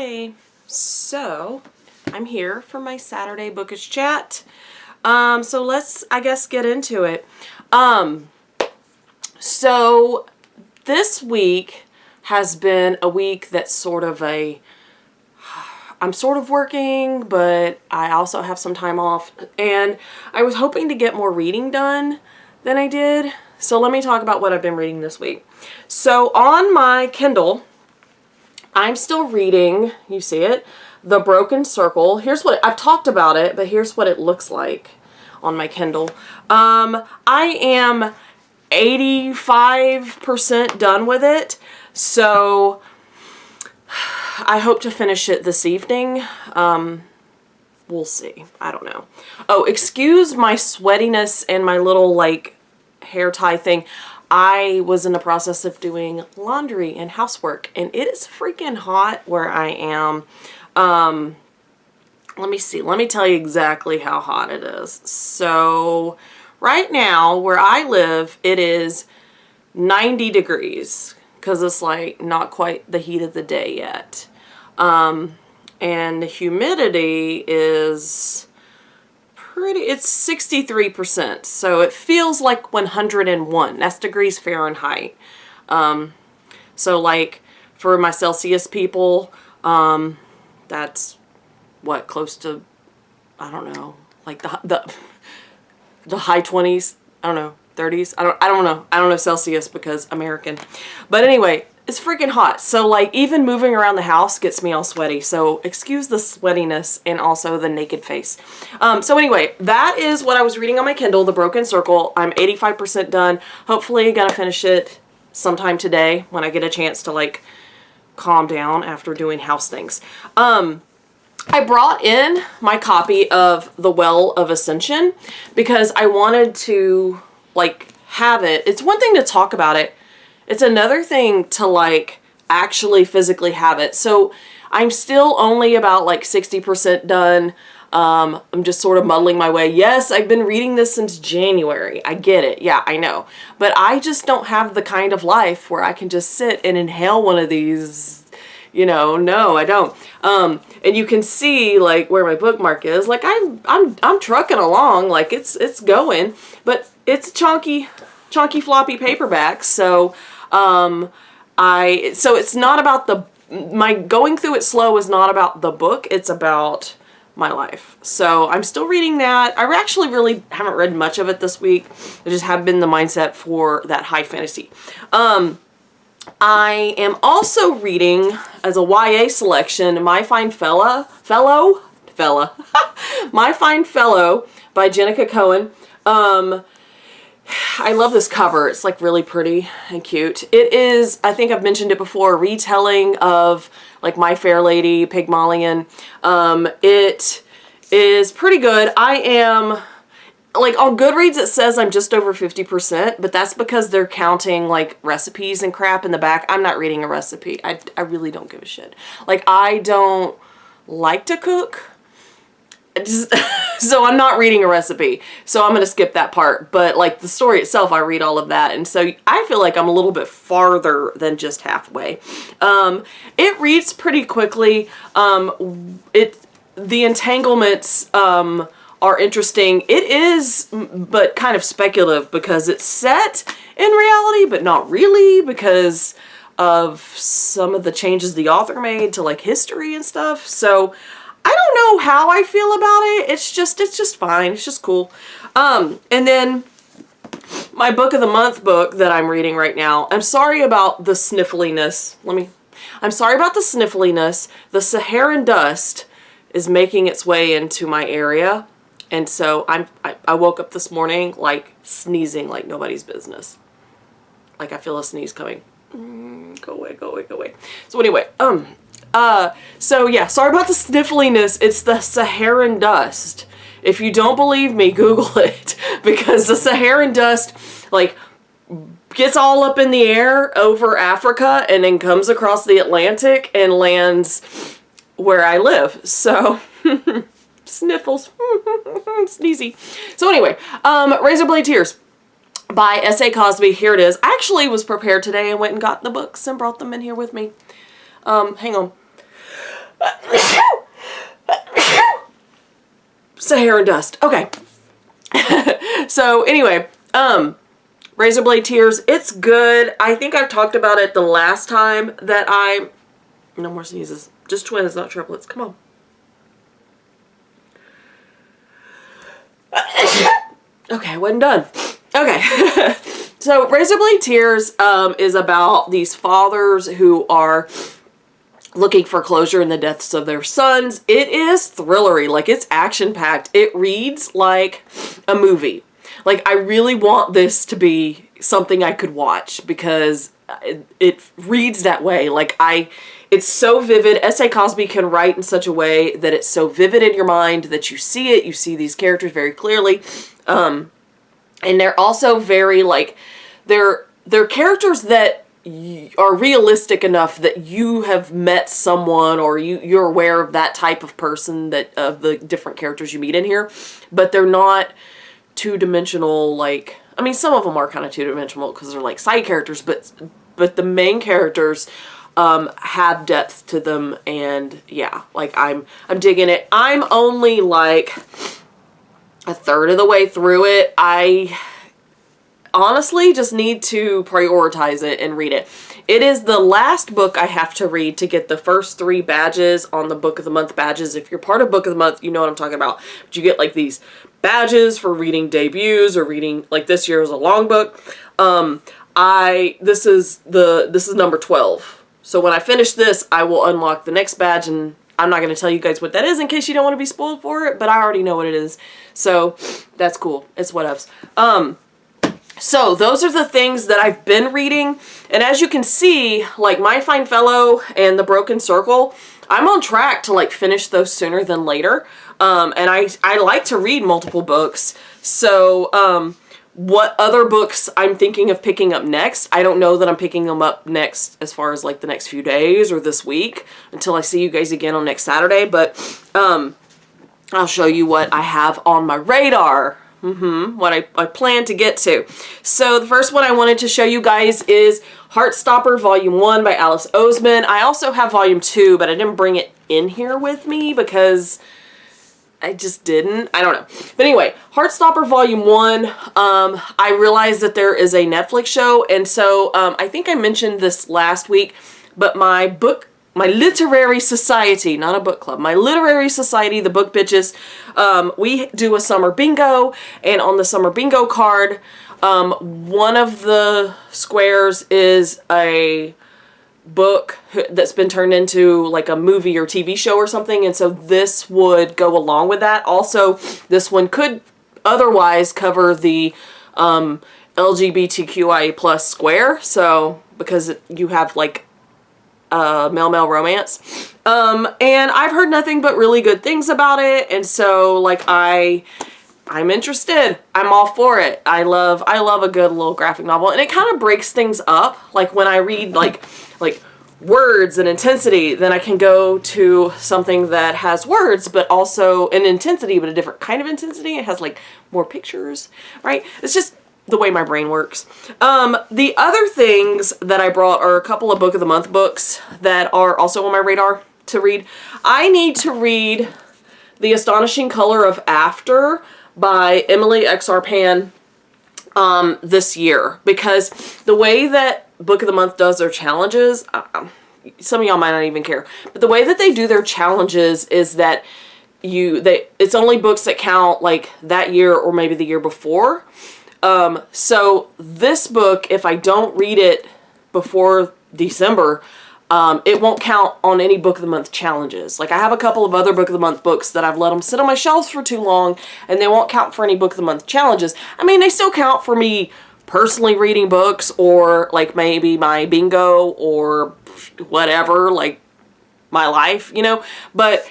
Hey, so I'm here for my Saturday Bookish chat. So let's, I guess, get into it. So this week has been a week that's sort of I'm sort of working, but I also have some time off, and I was hoping to get more reading done than I did. So let me talk about what I've been reading this week. So on my Kindle, I'm still reading, you see it, The Broken Circle. Here's what, I've talked about it, but here's what it looks like on my Kindle. I am 85% done with it, so I hope to finish it this evening. We'll see. I don't know. Oh, excuse my sweatiness and my little, like, hair tie thing. I was in the process of doing laundry and housework, and it is freaking hot where I am. Let me see. Let me tell you exactly how hot it is. So right now where I live, it is 90 degrees because it's like not quite the heat of the day yet. And the humidity is it's 63%, so it feels like 101. That's degrees Fahrenheit. So like for my Celsius people, that's what, close to, I don't know, like the high 20s, I don't know, 30s. I don't know Celsius because American. But anyway, it's freaking hot. So like even moving around the house gets me all sweaty. So excuse the sweatiness and also the naked face. So anyway, that is what I was reading on my Kindle, The Broken Circle. I'm 85% done. Hopefully gonna finish it sometime today when I get a chance to like calm down after doing house things. I brought in my copy of The Well of Ascension because I wanted to like have it. It's one thing to talk about it. It's another thing to like actually physically have it. So I'm still only about like 60% done. I'm just sort of muddling my way. Yes, I've been reading this since January. I get it. Yeah, I know. But I just don't have the kind of life where I can just sit and inhale one of these, you know. No, I don't. And you can see like where my bookmark is. Like I'm trucking along, like it's going, but it's chunky floppy paperback. So so it's not about my going through it slow is not about the book, it's about my life. So I'm still reading that. I actually really haven't read much of it this week. I just have been in the mindset for that high fantasy. I am also reading as a YA selection, My Fine Fellow, My Fine Fellow by Jenica Cohen. I love this cover. It's like really pretty and cute. It is, I think I've mentioned it before, a retelling of like My Fair Lady, Pygmalion. It is pretty good. I am, like on Goodreads it says I'm just over 50%, but that's because they're counting like recipes and crap in the back. I'm not reading a recipe. I really don't give a shit. Like I don't like to cook. So I'm not reading a recipe, so I'm going to skip that part. But like the story itself, I read all of that, and so I feel like I'm a little bit farther than just halfway. It reads pretty quickly. The entanglements are interesting. It is, but kind of speculative because it's set in reality, but not really because of some of the changes the author made to like history and stuff. So I don't know how I feel about it. It's just fine. It's just cool. And then my book of the month book that I'm reading right now. I'm sorry about the sniffliness. I'm sorry about the sniffliness. The Saharan dust is making its way into my area. And so I woke up this morning like sneezing like nobody's business. Like I feel a sneeze coming. Go away, go away, go away. So anyway, so yeah, sorry about the sniffliness. It's the Saharan dust. If you don't believe me, Google it, because the Saharan dust like gets all up in the air over Africa and then comes across the Atlantic and lands where I live. So sniffles, sneezy. So anyway, Razorblade Tears by S.A. Cosby. Here it is. I actually was prepared today and went and got the books and brought them in here with me. Hang on. Sahara and dust. Okay. So anyway, Razor Blade Tears, it's good. I think I've talked about it the last time that no more sneezes. Just twins, not triplets. Come on. Okay, wasn't done. Okay. So Razor Blade Tears is about these fathers who are looking for closure in the deaths of their sons. It is thrillery. Like, it's action-packed. It reads like a movie. Like, I really want this to be something I could watch because it reads that way. Like, it's so vivid. S.A. Cosby can write in such a way that it's so vivid in your mind that you see it. You see these characters very clearly. And they're also very, like, they're characters that are realistic enough that you have met someone or you're aware of that type of person, that of the different characters you meet in here, but they're not two-dimensional. Like, I mean, some of them are kind of two-dimensional because they're like side characters, but the main characters have depth to them, and yeah, like I'm digging it. I'm only like a third of the way through it. I honestly just need to prioritize it and read it. It is the last book I have to read to get the first 3 badges on the Book of the Month badges. If you're part of Book of the Month, you know what I'm talking about. But you get like these badges for reading debuts or reading, like this year is a long book. This is number 12. So when I finish this, I will unlock the next badge, and I'm not going to tell you guys what that is in case you don't want to be spoiled for it, but I already know what it is. So that's cool. It's whatevs. So those are the things that I've been reading, and as you can see, like My Fine Fellow and The Broken Circle, I'm on track to like finish those sooner than later, and I like to read multiple books. So what other books I'm thinking of picking up next, I don't know that I'm picking them up next as far as like the next few days or this week until I see you guys again on next Saturday, but I'll show you what I have on my radar. What I plan to get to. So the first one I wanted to show you guys is Heartstopper Volume 1 by Alice Oseman. I also have Volume 2, but I didn't bring it in here with me because I just didn't. I don't know. But anyway, Heartstopper Volume 1, I realized that there is a Netflix show, and so I think I mentioned this last week, but my literary society, not a book club, my literary society, the Book Bitches, we do a summer bingo, and on the summer bingo card, one of the squares is a book that's been turned into like a movie or TV show or something, and so this would go along with that. Also, this one could otherwise cover the LGBTQIA plus square, so because you have like male romance, and I've heard nothing but really good things about it, and so like I'm interested. I'm all for it. I love a good little graphic novel, and it kind of breaks things up. Like when I read like words and intensity, then I can go to something that has words but also an intensity, but a different kind of intensity. It has like more pictures, right? It's just the way my brain works. The other things that I brought are a couple of Book of the Month books that are also on my radar to read. I need to read The Astonishing Color of After by Emily X. Arpan this year, because the way that Book of the Month does their challenges, some of y'all might not even care, but the way that they do their challenges is that it's only books that count like that year or maybe the year before. So this book, if I don't read it before December, it won't count on any Book of the Month challenges. Like I have a couple of other Book of the Month books that I've let them sit on my shelves for too long, and they won't count for any Book of the Month challenges. I mean, they still count for me personally reading books, or like maybe my bingo or whatever, like my life, you know, but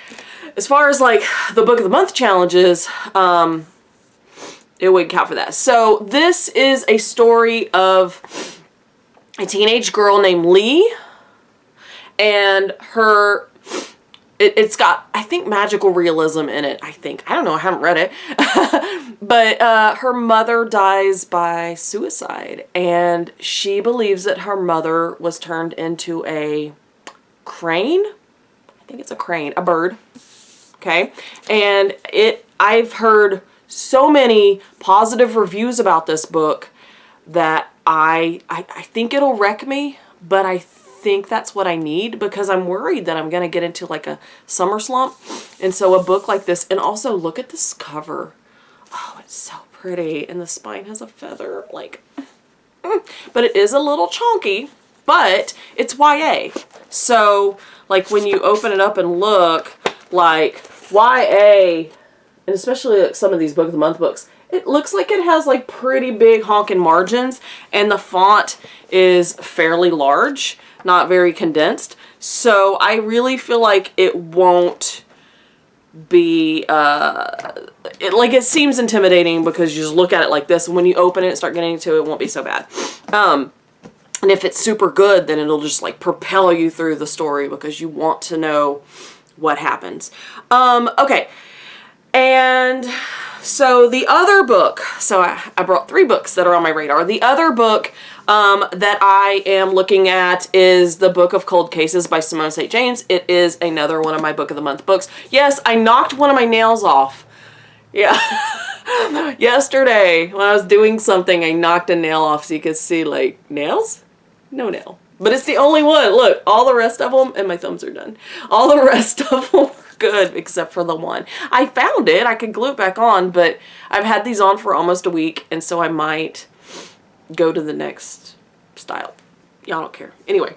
as far as like the Book of the Month challenges, it wouldn't count for that. So this is a story of a teenage girl named Lee, and it's got, I think, magical realism in it, I think. I don't know, I haven't read it. But her mother dies by suicide, and she believes that her mother was turned into a crane. I think it's a crane, a bird. Okay. And I've heard so many positive reviews about this book that I think it'll wreck me, but I think that's what I need because I'm worried that I'm going to get into like a summer slump. And so a book like this, and also look at this cover. Oh, it's so pretty. And the spine has a feather, like, but it is a little chunky, but it's YA. So like when you open it up and look, like YA, and especially like some of these Book of the Month books, it looks like it has like pretty big honking margins, and the font is fairly large, not very condensed. So I really feel like it won't be, it seems intimidating because you just look at it like this, and when you open it and start getting into it, it won't be so bad. And if it's super good, then it'll just like propel you through the story because you want to know what happens. Okay. And so the other book, so I brought 3 books that are on my radar. The other book that I am looking at is the Book of Cold Cases by Simone St. James. It is another one of my Book of the Month books. Yes, I knocked one of my nails off. Yeah. Yesterday when I was doing something, I knocked a nail off so you could see like nails? No nail. But it's the only one. Look, all the rest of them, and my thumbs are done. All the rest of them are good except for the one. I found it. I could glue it back on, but I've had these on for almost a week, and so I might go to the next style. Y'all don't care. Anyway.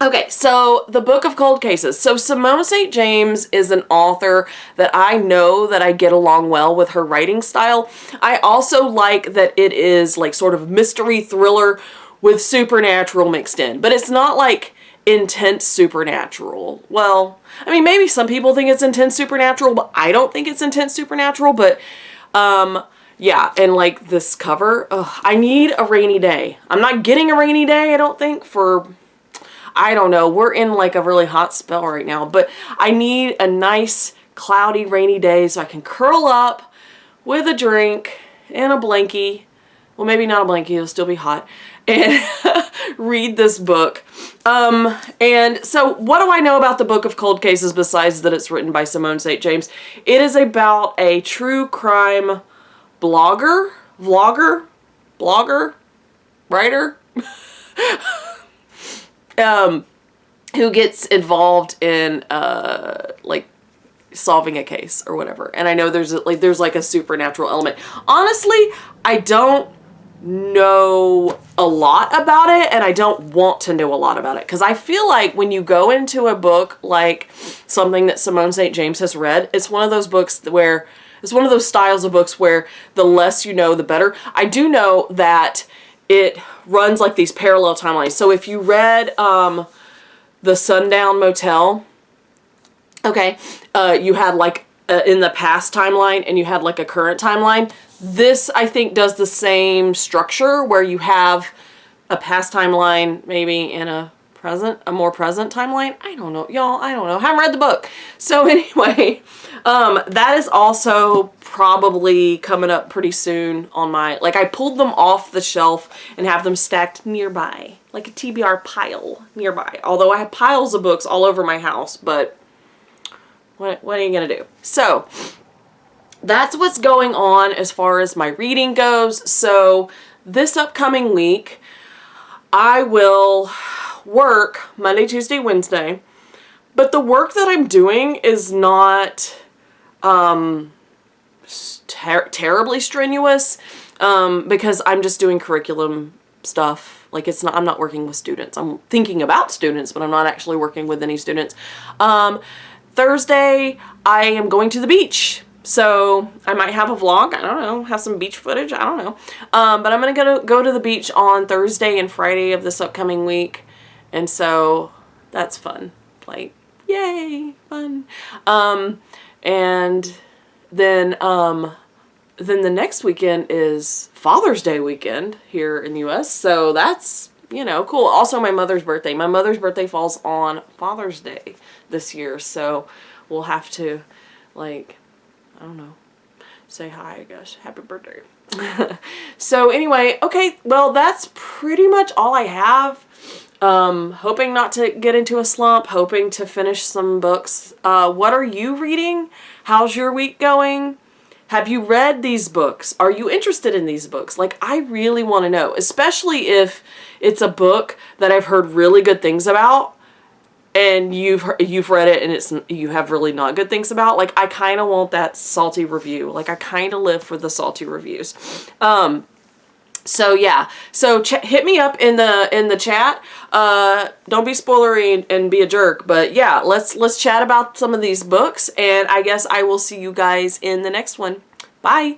Okay, so the Book of Cold Cases. So Simone St. James is an author that I know that I get along well with her writing style. I also like that it is like sort of mystery thriller with supernatural mixed in, but it's not like intense supernatural. Well, I mean, maybe some people think it's intense supernatural, but I don't think it's intense supernatural. But yeah, and like this cover, I need a rainy day. I'm not getting a rainy day, I don't think, for, I don't know, we're in like a really hot spell right now, but I need a nice cloudy rainy day so I can curl up with a drink and a blankie. Well, maybe not a blankie, it'll still be hot, and read this book. And so what do I know about the Book of Cold Cases besides that it's written by Simone St. James? It is about a true crime vlogger, writer, who gets involved in, like, solving a case or whatever. And I know there's like a supernatural element. Honestly, I don't know a lot about it, and I don't want to know a lot about it, because I feel like when you go into a book like something that Simone St. James has read, it's one of those books where it's one of those styles of books where the less you know, the better. I do know that it runs like these parallel timelines. So if you read The Sundown Motel, okay, you had like in the past timeline and you had like a current timeline. This, I think, does the same structure where you have a past timeline maybe in a more present timeline. I don't know, y'all, I don't know. I haven't read the book. So anyway, that is also probably coming up pretty soon on my, like, I pulled them off the shelf and have them stacked nearby, like a TBR pile nearby. Although I have piles of books all over my house, but what are you gonna do? So that's what's going on as far as my reading goes. So this upcoming week, I will work Monday, Tuesday, Wednesday, but the work that I'm doing is not terribly strenuous, because I'm just doing curriculum stuff. Like, it's not, I'm not working with students. I'm thinking about students, but I'm not actually working with any students. Thursday, I am going to the beach. So I might have a vlog, I don't know, have some beach footage, I don't know. But I'm going to go to the beach on Thursday and Friday of this upcoming week. And so that's fun. Like, yay, fun. And then the next weekend is Father's Day weekend here in the U.S. So that's, you know, cool. Also my mother's birthday. My mother's birthday falls on Father's Day this year. So we'll have to, like, I don't know, say hi, I guess. Happy birthday. So anyway, okay, well, that's pretty much all I have. Hoping not to get into a slump, hoping to finish some books. What are you reading? How's your week going? Have you read these books? Are you interested in these books? Like, I really want to know, especially if it's a book that I've heard really good things about and you've read it and you have really not good things about. Like, I kind of want that salty review. Like, I kind of live for the salty reviews. So yeah, so hit me up in the chat. Don't be spoilery and be a jerk, but yeah, let's chat about some of these books, and I guess I will see you guys in the next one. Bye.